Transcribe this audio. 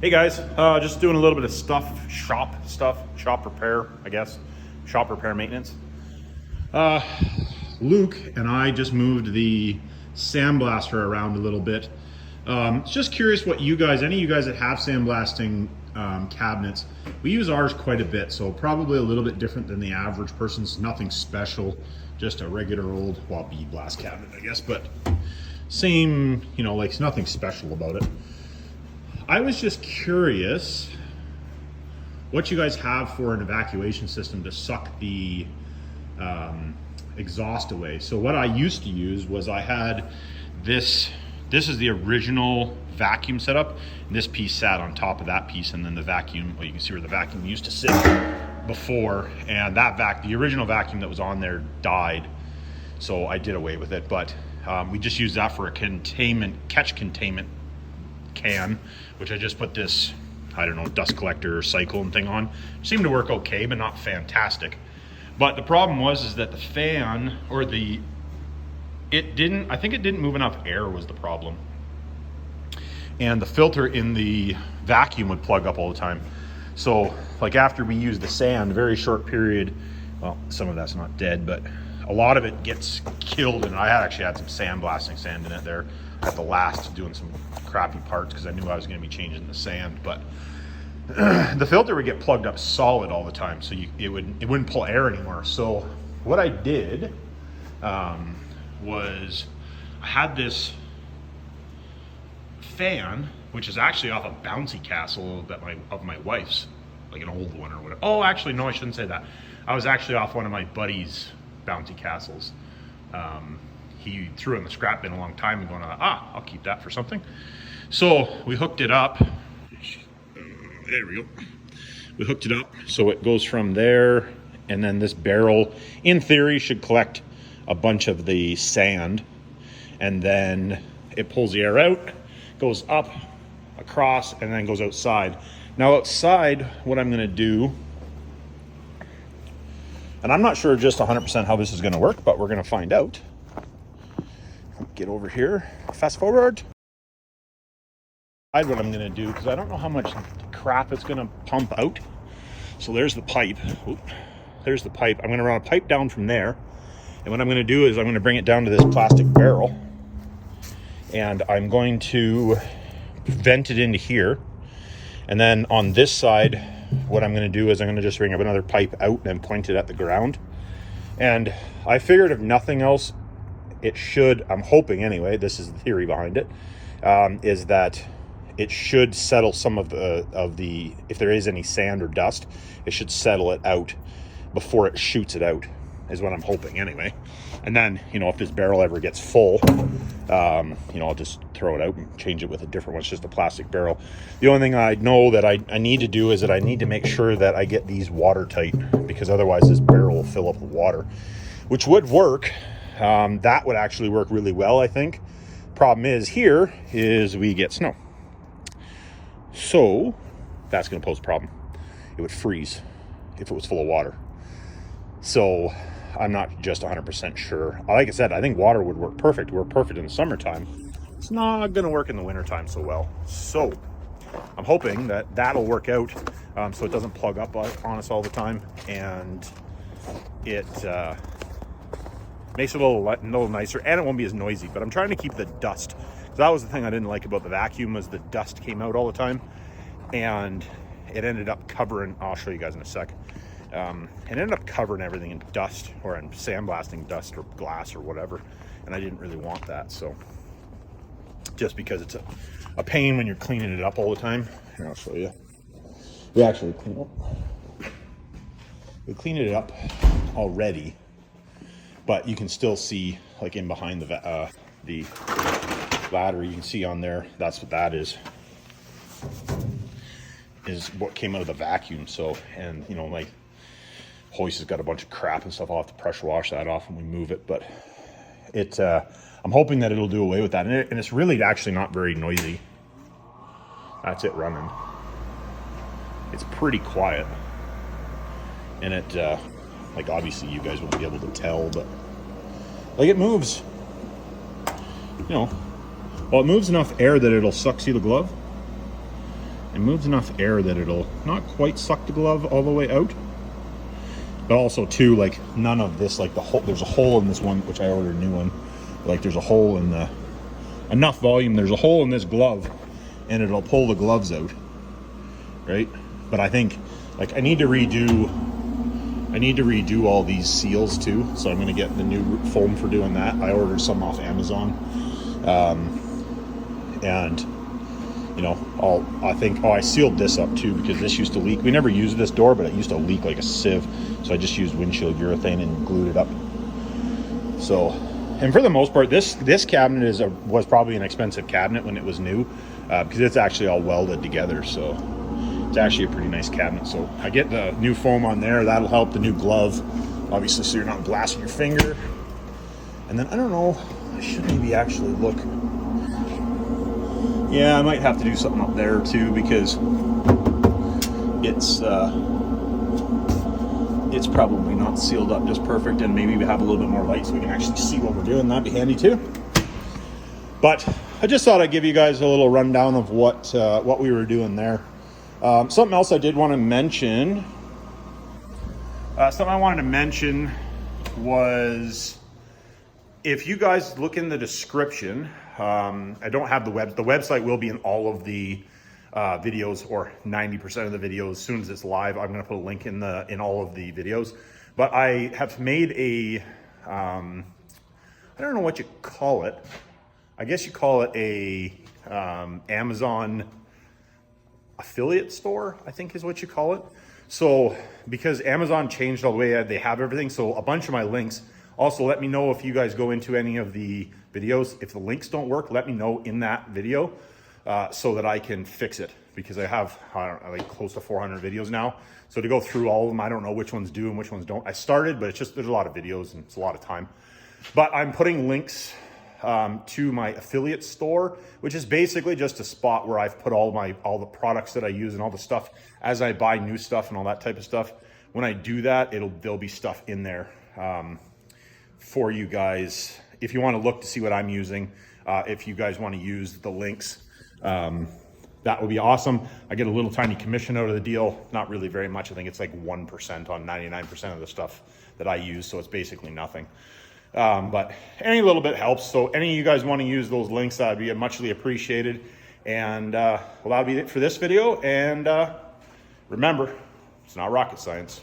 Hey guys, just doing a little bit of shop repair, I guess. Shop repair maintenance. Luke and I just moved the Sandblaster around a little bit. Just curious what any of you guys that have sandblasting cabinets, we use ours quite a bit, so probably a little bit different than the average person's. Nothing special, just a regular old, well, bead blast cabinet, I guess, but same, like nothing special about it. I was just curious what you guys have for an evacuation system to suck the exhaust away. So what I used to use was I had this is the original vacuum setup, and this piece sat on top of that piece, and then the vacuum, well, you can see where the vacuum used to sit before, and the original vacuum that was on there died, so I did away with it. But we just used that for a catch containment can, which I just put this, I don't know, dust collector cyclone thing on. It seemed to work okay, but not fantastic. But the problem was that the fan, or I think it didn't move enough air was the problem. And the filter in the vacuum would plug up all the time. So like after we used the sand, very short period, well, some of that's not dead, but a lot of it gets killed. And I actually had some sandblasting sand in it there at the last, doing some crappy parts because I knew I was going to be changing the sand. But the filter would get plugged up solid all the time, so it wouldn't pull air anymore. So what I did was I had this fan, which is actually off a bouncy castle of my wife's, like an old one or whatever. Oh, actually, no, I shouldn't say that. I was actually off one of my buddy's bouncy castles. He threw it in the scrap bin a long time ago, and I'll keep that for something. So we hooked it up. There we go. We hooked it up so it goes from there, and then this barrel, in theory, should collect a bunch of the sand, and then it pulls the air out, goes up, across, and then goes outside. Now outside, what I'm going to do, and I'm not sure just 100% how this is going to work, but we're going to find out. Get over here, fast forward. What I'm going to do, because I don't know how much crap it's going to pump out. So there's the pipe. Oop, there's the pipe. I'm going to run a pipe down from there. And what I'm going to do is I'm going to bring it down to this plastic barrel. And I'm going to vent it into here. And then on this side, what I'm going to do is I'm going to just bring up another pipe out and point it at the ground. And I figured if nothing else, it should, I'm hoping anyway, this is the theory behind it, is that it should settle some of the, if there is any sand or dust, it should settle it out before it shoots it out, is what I'm hoping anyway. And then, if this barrel ever gets full, I'll just throw it out and change it with a different one. It's just a plastic barrel. The only thing I know that I need to do is that I need to make sure that I get these watertight, because otherwise this barrel will fill up with water, which would work. That would actually work really well, I think. Problem is we get snow. So that's going to pose a problem. It would freeze if it was full of water. So I'm not just 100% sure. Like I said, I think water would work perfect. It would work perfect in the summertime. It's not going to work in the wintertime so well. So I'm hoping that that'll work out, so it doesn't plug up on us all the time, and it makes it a little nicer, and it won't be as noisy. But I'm trying to keep the dust. So that was the thing I didn't like about the vacuum, was the dust came out all the time, and it ended up covering, I'll show you guys in a sec. It ended up covering everything in dust, or in sandblasting dust or glass or whatever, and I didn't really want that. So just because it's a pain when you're cleaning it up all the time. Here, I'll show you. We actually cleaned it up already, but you can still see, like in behind the ladder, you can see on there, that's what that is what came out of the vacuum. So, and like hoist has got a bunch of crap and stuff. I'll have to pressure wash that off when we move it, but I'm hoping that it'll do away with that, and it's really actually not very noisy. That's it running. It's pretty quiet, and it like obviously you guys won't be able to tell, but like it moves, well, it moves enough air that it'll suck. See the glove? it moves enough air that it'll not quite suck the glove all the way out. But also too, like none of this, like the hole, there's a hole in this one, which I ordered a new one. Like there's a hole in the, enough volume, there's a hole in this glove and it'll pull the gloves out, right? But I think like I need to redo all these seals too. So I'm gonna get the new foam for doing that. I ordered some off Amazon. And you know, I sealed this up too because this used to leak. We never used this door, but it used to leak like a sieve. So I just used windshield urethane and glued it up. So, and for the most part, this cabinet was probably an expensive cabinet when it was new, because it's actually all welded together. So it's actually a pretty nice cabinet. So I get the new foam on there. That'll help the new glove, obviously, so you're not blasting your finger. And then I don't know, I should maybe actually look. Yeah, I might have to do something up there too because it's probably not sealed up just perfect, and maybe we have a little bit more light so we can actually see what we're doing. That'd be handy too. But I just thought I'd give you guys a little rundown of what we were doing there. Something else I did want to mention. Was, if you guys look in the description, I don't have the website will be in all of the videos, or 90% of the videos. As soon as it's live, I'm going to put a link in all of the videos. But I have made a, I don't know what you call it. I guess you call it a Amazon affiliate store, I think is what you call it. So because Amazon changed all the way they have everything, so a bunch of my links. Also, let me know if you guys go into any of the videos. If the links don't work, let me know in that video so that I can fix it, because I have, I don't know, like close to 400 videos now. So to go through all of them, I don't know which ones do and which ones don't. I started, but it's just, there's a lot of videos and it's a lot of time. But I'm putting links to my affiliate store, which is basically just a spot where I've put all the products that I use and all the stuff as I buy new stuff and all that type of stuff. When I do that, there'll be stuff in there for you guys if you want to look to see what I'm using. If you guys want to use the links, that would be awesome. I get a little tiny commission out of the deal, not really very much. I think it's like 1% on 99% of the stuff that I use, so it's basically nothing. But any little bit helps. So any of you guys want to use those links, that'd be muchly appreciated. And well, that'll be it for this video. And remember, it's not rocket science.